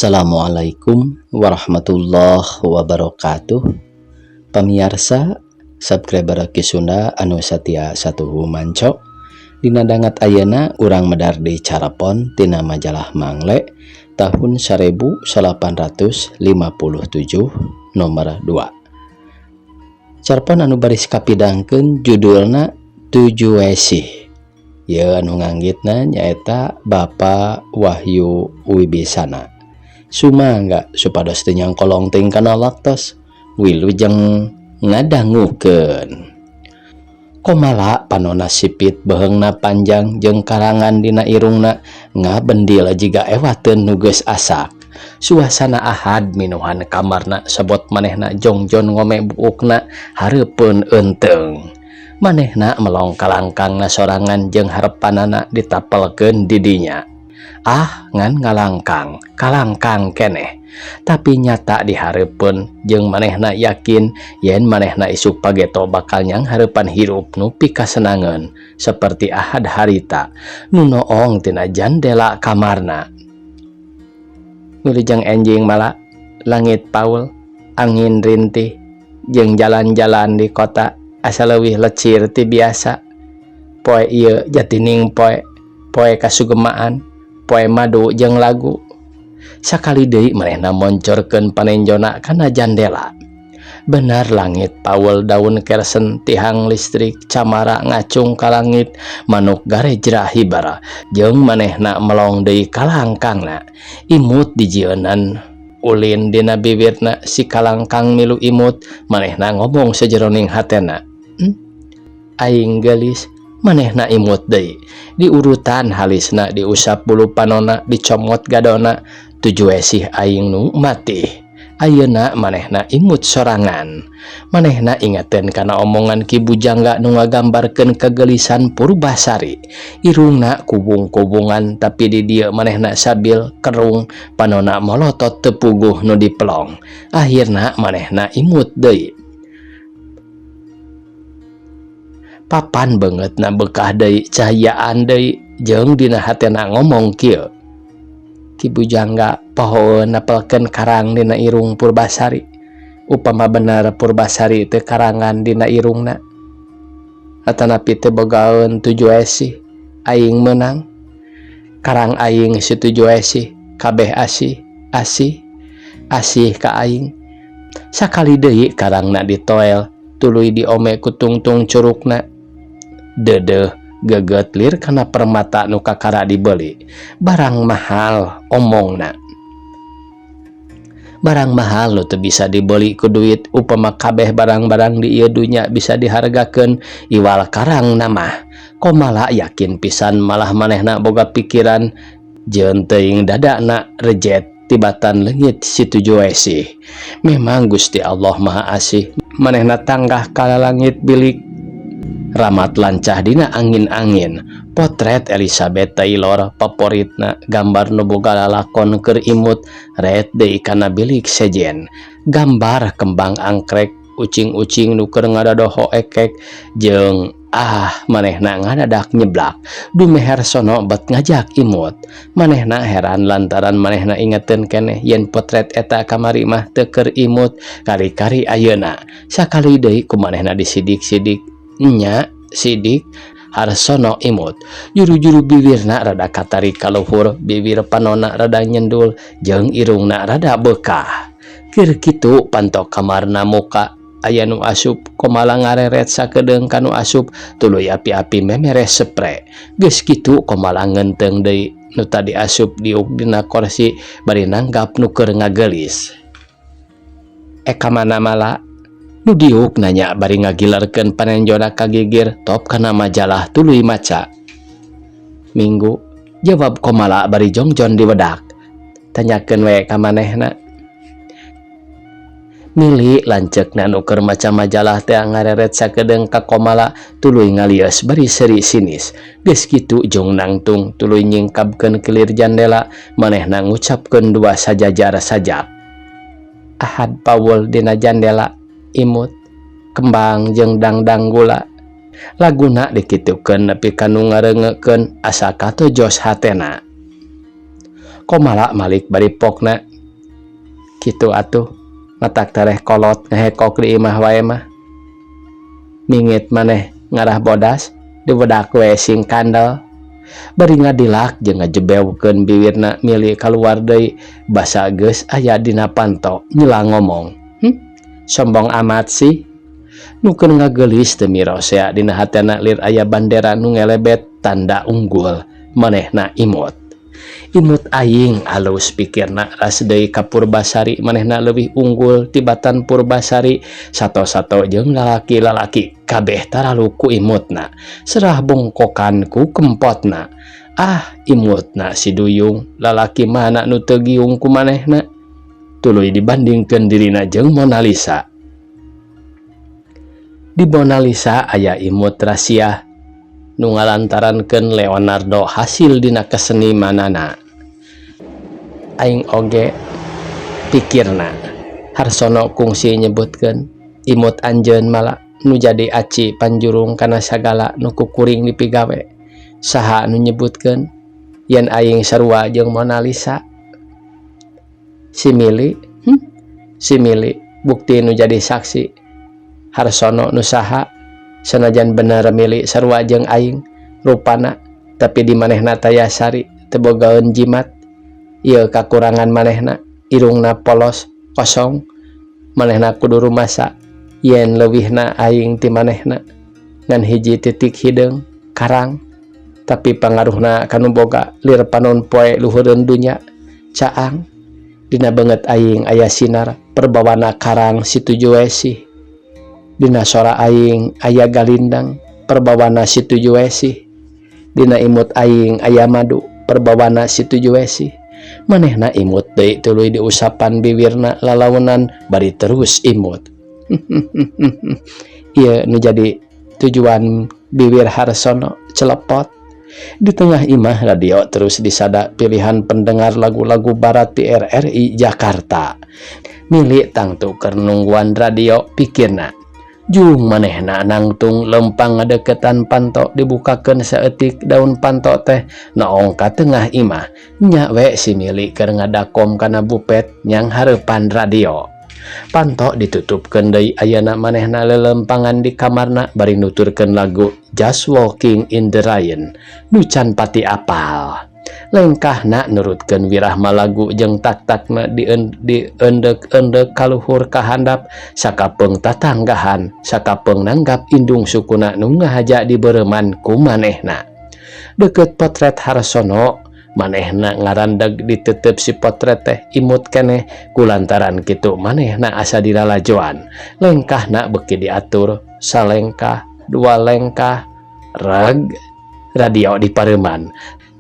Assalamualaikum warahmatullahi wabarakatuh. Pamirsa, subscriber Kisunda anu satia satuhu manco. Dina dangat ayeuna urang medar di Carapon tina majalah Mangle tahun 1857 nomor 2. Carapon anu baris kapidangkeun judulna Tujuh Wesih. Ye anu nganggitna nyaeta Bapak Wahyu Wibisana. Sumangga supados teu nyangkolong teuing kana laktos wilujeng ngadangukeun. Komala panonna sipit beheungna panjang jeung karangan dina irungna ngabendil jiga ewateun nu geus asak. Suasana ahad minuhan kamarna sabot manehna jongjon ngome buukna hareupeun eunteung. Manehna melong kalangkangna sorangan jeung harepanana ditapelkeun di dinya. Ah ngan ngalangkang, kalangkang keneh. Tapi nyata dihareupeun jeung manehna yakin yen manehna isuk pageto bakal nyang hareupan hirup nu pikasenangeun saperti ahad harita nu noong tina jandela kamarna. Wilujeng enjing mala langit paul, angin rintih jeung jalan-jalan di kota asa leuwih lecir ti biasa. Poe ieu jatining poe kasugemaan, poe madu jeung lagu. Sakali deui manehna moncorkeun panenjona kana jandela. Benar langit paul daun kersen tihang listrik camara ngacung ka langit manuk garejra hibara jeung manehna melong deui kalangkangna. Imut dijieunnan ulin dina bibirna si kalangkang milu imut manehna ngomong sajeroning hatena. Aing gelis. Manehna imut deui. Di urutan halisna diusap bulu panonna dicomot gadona. Tujuh wesih aing nu mati. Ayeuna manehna imut sorangan. Manehna ingateun kana omongan Ki Bujangga nu ngagambarkeun kegelisan Purbasari. Irungna kubung-kubungan tapi di dieu manehna sabil kerung panonna molotot teu puguh nu dipelong. Akhirna manehna imut deui. Papan banget na bekah deui cahayaan deui jeung dina hatena ngomong kieu. Ki Bujangga pohoeun napelkeun karang dina irung Purbasari. Upama bener Purbasari teu karangan dina irungna. Atanapi teu bogaeun tujuh wesih, aing meunang. Karang aing si tujuh wesih, kabeh asih ka aing. Sakali deui karangna ditoel, tuluy diome ku tungtung curugna. Dedeh geget lir kana permata nu kakara dibeli. Barang mahal omongna. Barang mahal nu teu bisa dibeli ku duit. Upama kabeh barang-barang di ieu dunya bisa dihargakeun iwal karangna mah. Komala yakin pisan malah manehna boga pikiran jeun teuing dadana rejet tibatan leungit si tujuh wesih. Memang Gusti Allah Maha Asih. Manehna tanggah ka langit bilik. Ramat lancah dina angin-angin. Potret Elizabeth Taylor favoritna gambar nu boga lalakon keur imut ret deui kana bilik sejen. Gambar kembang angkrek, ucing-ucing nu keur ngadadoho ekek jeung manehna ngadadak nyeblak. Dumeher sono bet ngajak imut. Manehna heran lantaran manehna ingeteun keneh yen potret eta kamari mah teu keur imut kari-kari ayeuna. Sakali deui ku manehna disidik-sidik nya sidik harsono imut. Juru-juru bibirna rada katari kaluhur, bibir panonna rada nyendul jeung irungna rada bekah. Keur kitu pantok kamarna muka aya nu asup komala ngareret sakedeung kanu asup tuluy api-api memeres spray. Geus kitu komala ngenteung deui nu tadi asup diuk dina kursi bari nanggap nu keur ngagelis. Eka mana mala nu diuk nanya bari ngagilerkeun panenjona kagigir top kana majalah tuluy maca. Minggu jawab komala bari jongjon di wedak. Tanyakeun we ka manehna. Mili lanceukna nu keur maca majalah teh ngareret sakedeung ka komala tuluy ngalios bari seri sinis. Geus kitu jeung nangtung tuluy nyingkabkeun kelir jandela manehna ngucapkeun dua sajajar sajak. Ahad paul dina jandela imut, kembang jeung dangdang gula. Laguna dikitukeun nepi ka nu ngareungekeun asa katojos hatena. Komala malik bari pokna Kitu atuh matak tereh kolot ngehekok di imah wae mah. Mingit maneh ngarah bodas dibedak we sing kandel. Bari ngadilak jeung ngajebewkeun bibirna milih kaluar deui basa geus aya dina panto nyela ngomong. Sombong amat sih. Nukeun ngagelis teu miros ya dina hatena lir aya bandera nu ngelebet tanda unggul manehna imut. Imut aing alus pikirna ras deui ka Purbasari manehna leuwih unggul tibatan Purbasari sato-sato jeung lalaki-lalaki kabeh taralu ku imutna serah bongkokan ku kempotna. Imutna si duyung lalaki mana nu teu giung ku manehna tuluy dibandingkeun dirina jeung Mona Lisa. Di Mona Lisa aya imut rahasia nu ngalantarankeun Leonardo hasil dina kesenimanana. Aing oge pikirna Harsono kungsi nyebutkeun imut anjeun malah nu jadi aci panjurung kana sagala nu kukuring dipigawe. Saha nu nyebutkeun yen aing sarua jeung Mona Lisa? Si Mili, si Mili bukti nu jadi saksi. Harsono nu saha sanajan bener Mili sarua jeung aing rupana tapi di manehna taya sari teu bogaeun jimat. Ieu kakurangan manehna irungna polos kosong manehna kudu rumasa yen leuwihna aing ti manehna ngan hiji titik hideung karang tapi pangaruhna kanu boga lir panon poe luhureun dunya caang dina beungeut aing aya sinar perbawana karang situju we sih dina sora aing aya galindang perbawana situju we sih dina imut aing aya madu perbawana situju we sih. Manehna imut deui tuluy diusapan bibirna lalawenan bari terus imut. Ieu nu jadi tujuan bibir Harsono celepot. Di tengah imah radio terus disada pilihan pendengar lagu-lagu barat di RRI Jakarta. Mili tangtu keur nungguan radio pikirna. Jung manehna nangtung lempang ngadeketan panto dibukakeun saeutik daun panto teh naong ka tengah imah nya we si Mili keur ngadakom kana bupet nyang hareupan radio. Panto ditutupkeun deui ayeuna manehna lelempangan di kamarna bari nuturkeun lagu Just Walking in the Rain nu can pati apal. Lengkahna nurutkeun wirahma lagu jeung tak-takna di endek-endek kaluhur kahandap sakapeung tatanggahan sakapeung nanggap indung sukuna nu ngahaja dibeureman ku manehna. Deukeut potret Harsono manehna ngarandeg ditetep si potret teh imut keneh kulantaran kitu manehna asa diralajoan. Lengkahna beuki diatur salengkah dua lengkah reg radio dipareuman.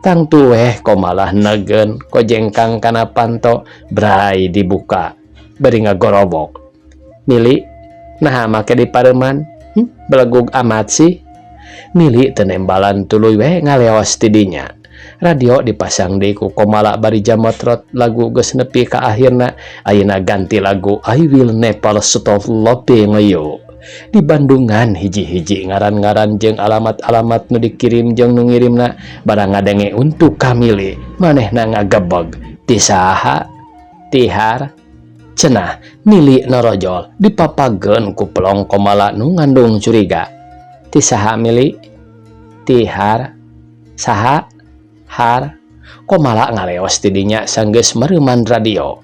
Tangtu weh komalah negen ko jengkang kana panto brai dibuka beri ngagorobok. Mili naha make dipareuman? Belegug amat sih. Mili teu nembalan tuluy we ngaleos ti dinya. Radio dipasang deui ku komala bari jamotrot lagu geus nepi ka akhirna ayeuna ganti lagu I Will Never Stop Loving You. Di Bandungan hiji-hiji ngaran-ngaran jeung alamat-alamat nu dikirim jeung nu ngirimna barang ngadenge untuk Kamili manehna ngagebeg ti saha tihar cenah Mili norojol dipapageun ku pelong komala nu ngandung curiga. Ti saha Mili? Tihar saha har komala ngaleos ti dinya sanggeus mereuman radio.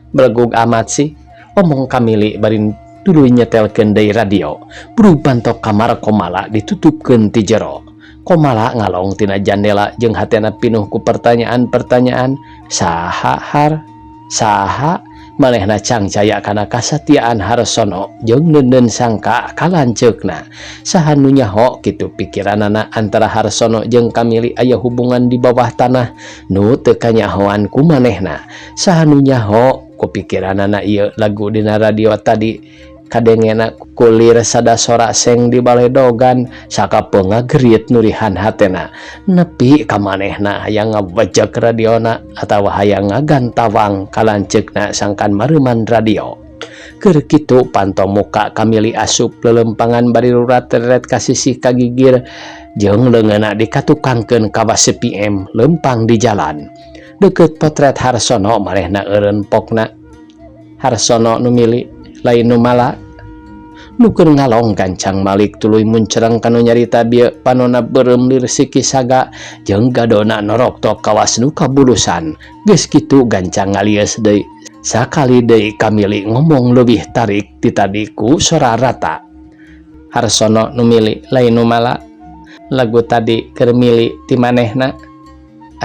Belegug amat sih omong Kamili bari tuluy nyetelkeun deui radio. Berubantok kamar komala ditutupkeun ti jero. Komala ngalong tina jandela jeung hatena pinuh ku pertanyaan-pertanyaan. Saha har? Saha? Manehna cangcaya kana kasatiaan Harsono jeung neundeun sangka kalanceukna. Saha nu nyaho kitu pikiranana antara Harsono jeung Kamili aya hubungan di bawah tanah nu teu kanyahoan ku manehna. Saha nu nyaho ku pikiranana ieu lagu dina radio tadi kadengena kulir sada sora seng di baledogan sakapeung ngagerit nurihan hatena nepi ka manehna hayang ngabejek radiona atawa hayang ngagantawang kalanceukna sangkan mareuman radio. Keur kitu panto muka Kamili asup lelempangan bari rurat-teret ka sisih kagigir jeung leungeunna dikatukangkeun ka wasepiem lempang di jalan. Deukeut potret Harsono manehna eureun pokna Harsono nu mili lain nu mala. Nukeun ngalong gancang Malik tuluy muncereng kanu nyarita bieu panonna beureum lir siki saga jeung gadona norokto kawas nu kabulusan. Geus kitu gancang ngalias deui. Sakali deui kamili ngomong leuwih tarik ti tadi ku sora rata. Harsono nu mili lain nu mala. Lagu tadi keur mili ti manehna.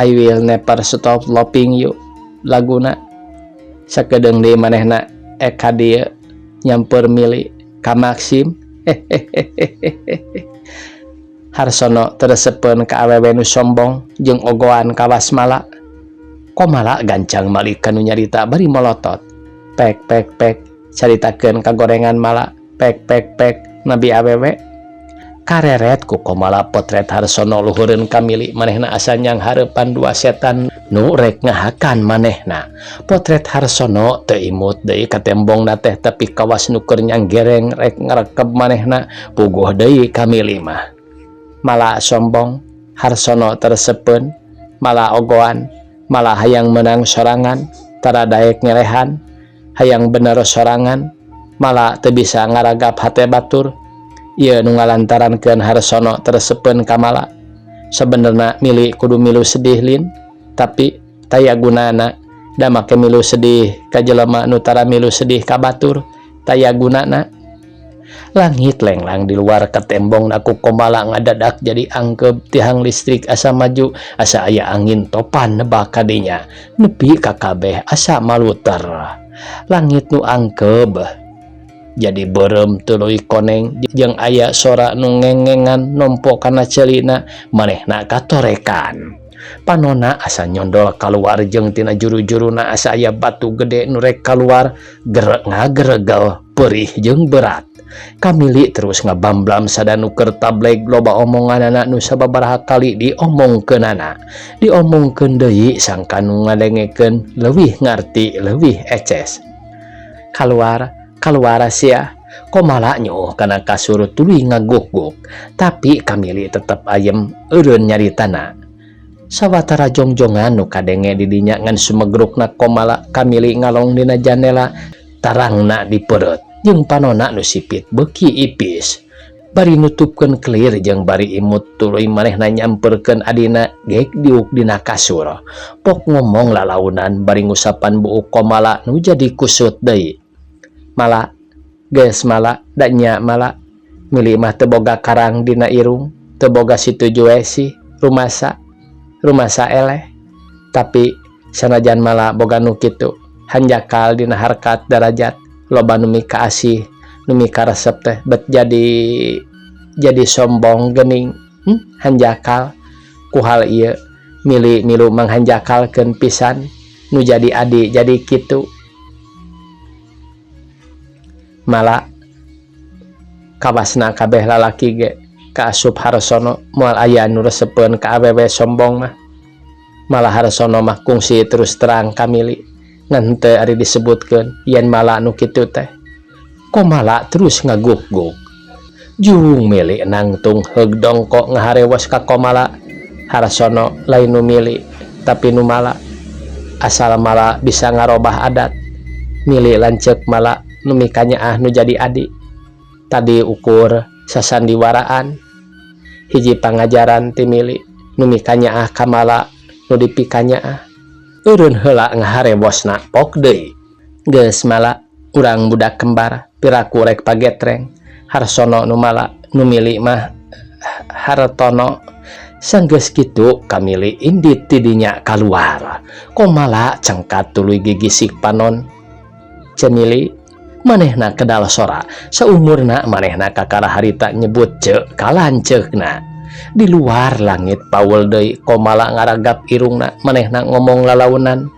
I will never stop loving you laguna. Sakedeung deui manehna eka dieu nyamper mili ka Maxim. Harsono teresepeun ka awewe nu sombong jeung ogoan kawas mala. Komala gancang Malik kanu nyarita bari molotot. Pek pek pek caritakeun kagorengan mala. Pek pek pek nabi awewe. Kareret ku komala potret Harsono luhureun ka mili manehna asa nyang hareupan dua setan nu rek ngahakan manehna. Potret Harsono teu imut deui ka tembongna teh tapi kawas nu keur nyanggereng rek ngarekeb manehna puguh deui ka mili mah. Mala sombong, Harsono teresepeun, mala ogoan, mala hayang menang sorangan, tara daek ngelehan, hayang bener sorangan, mala teu bisa ngaragap hate batur. Ieu nu ngalantarankeun Harsono teresepeun ka mala. Sabenerna mili kudu milu sedih lin, tapi taya gunana da make milu sedih ka jelema nu tara milu sedih ka batur, taya gunana. Langit lenglang di luar ka tembongna ku komala ngadadak jadi angkeb tihang listrik asa maju, asa aya angin topan nebak ka dinya, nepi ka kabeh asa maluter. Langit nu angkeb jadi beureum tuluy koneng jeung aya sora nu ngengengan nompo kana ceulina manehna katorekan. Panonna asa nyondol kaluar jeung tina juru-juruna asa aya batu gede nu rek kaluar ngageregel perih jeung berat. Kamili terus ngabamblam sadanu keur tableg loba omonganana nu sababaraha kali diomongkeunana. Diomongkeun deui sangka nu ngadengekeun leuwih ngarti leuwih eces. Kaluar sia komala nyuh kana kasur tuluy ngaguk-guk, tapi kamili tetep ayem eureun nyaritana. Sawatara jongjongan nu kadenge di dinya ngan sumegrukna komala kamili ngalong dina jandela tarangna di perut jeung panonna nu sipit beuki ipis. Bari nutupkeun kelir jeung bari imut tuluy manehna nyamperkeun adina gek diuk dina kasur. Pok ngomong lalaunan bari ngusapan buuk komala nu jadi kusut deui. Mala, geus mala, danya mala, mili mah teu boga karang dina irung, teu boga situ juesi, rumasa eleh. Tapi sanajan mala boga nu kitu, hanjakal dina harkat darajat, loba nu mika asih, nu mika resep teh bet jadi sombong geuning, hanjakal ku hal ieu, mili milu manghanjakalkeun pisan, nu jadi adi jadi kitu. Mala kawasna kabeh lalaki ge kaasup Harsono moal aya nu resepeun ka awewe sombong mah. Mala Harsono mah kungsi terus terang kamili ngan teu ari disebutkeun yen mala nu kitu teh. Komala terus ngaguk-guk. Jung mili nangtung heug dongkok ngaharewos ka komala. Harsono lain nu mili tapi nu mala. Asal mala bisa ngarobah adat. Mili lanceuk mala nu mikanyaah nu jadi adi. Tadi ukur sasandiwaraan hiji pangajaran ti mili nu mikanyaah kamala nu dipikanyaah. Eureun heula ngaharewosna pok deui. Geus mala urang budak kembar piraku rek pagetreng. Harsono nu mala nu mili mah Hartono. Sanggeus kitu kamili indit ti dinya kaluar. Komala cengkat tuluy gigisik panon. Cemili manehna kedal sora saumurna manehna kakara harita nyebut ceuk kalanceukna. Di luar langit paul deui komala ngaragap irungna manehna ngomong lalaunan.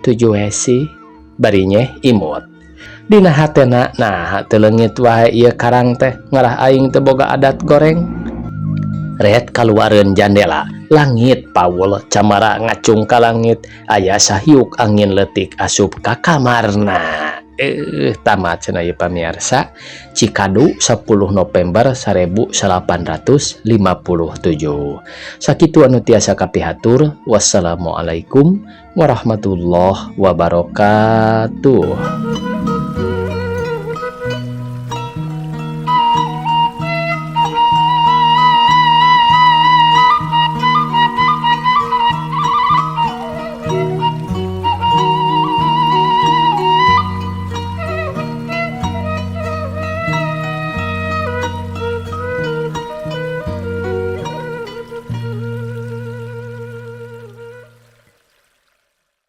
Tujuh hesi barinya imut. Dina hatena nah teu leungit wae ieu karang teh ngarah aing teu boga adat goreng. Ret kaluareun jandela langit paul camara ngacung ka langit aya sahiuk angin leutik asup ka kamarna. tamat cenah ieu pamirsa. Cikadu 10 November 1857. Sakitu anu tiasa kapihatur. Wassalamualaikum warahmatullahi wabarakatuh.